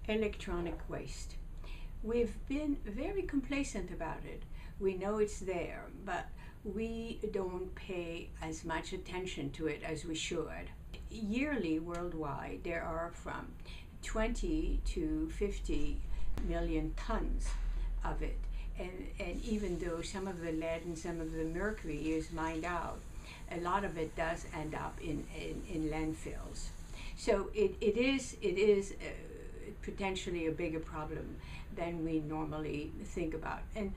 Electronic waste. We've been very complacent about it. We know it's there, but we don't pay as much attention to it as we should. Yearly, worldwide, there are from 20 to 50 million tons of it. And even though some of the lead and some of the mercury is mined out, a lot of it does end up in landfills. So it is potentially a bigger problem than we normally think about. And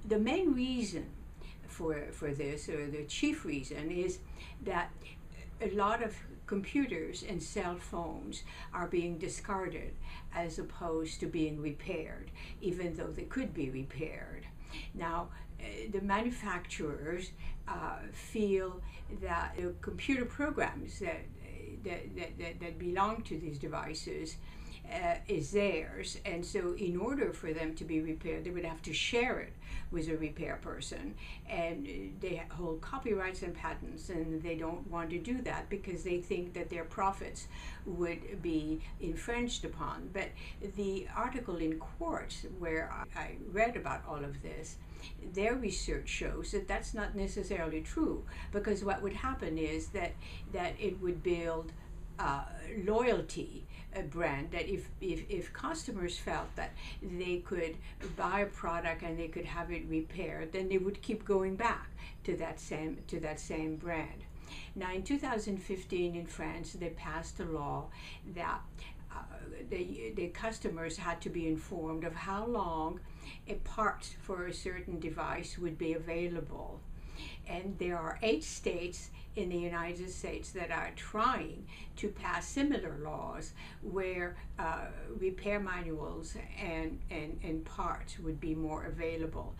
the main reason for this, or the chief reason, is that a lot of computers and cell phones are being discarded as opposed to being repaired, even though they could be repaired. Now, the manufacturers feel that the computer programs that belong to these devices is theirs, and so in order for them to be repaired, they would have to share it with a repair person, and they hold copyrights and patents, and they don't want to do that because they think that their profits would be infringed upon. But the article in Quartz, where I read about all of this, their research shows that that's not necessarily true, because what would happen is that it would build loyalty, a brand, that if customers felt that they could buy a product and they could have it repaired, then they would keep going back to that same brand. Now, in 2015 in France, they passed a law that the customers had to be informed of how long a part for a certain device would be available. And there are 8 states in the United States that are trying to pass similar laws where repair manuals and parts would be more available.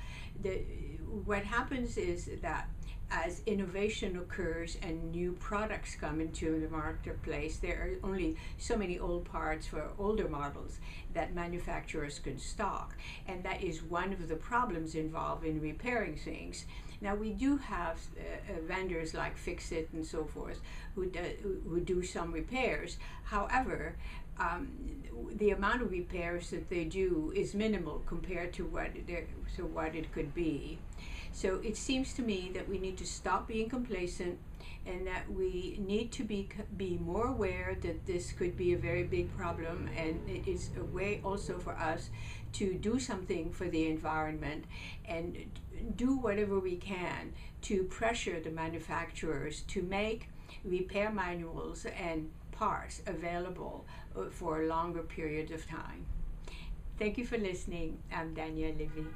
What happens is that as innovation occurs and new products come into the marketplace, there are only so many old parts for older models that manufacturers can stock, and that is one of the problems involved in repairing things. Now, we do have vendors like Fix-It and so forth who do some repairs. However, the amount of repairs that they do is minimal compared to what it could be. So it seems to me that we need to stop being complacent, and that we need to be more aware that this could be a very big problem, and it is a way also for us to do something for the environment and do whatever we can to pressure the manufacturers to make repair manuals and parts available for a longer period of time. Thank you for listening. I'm Danielle Levy.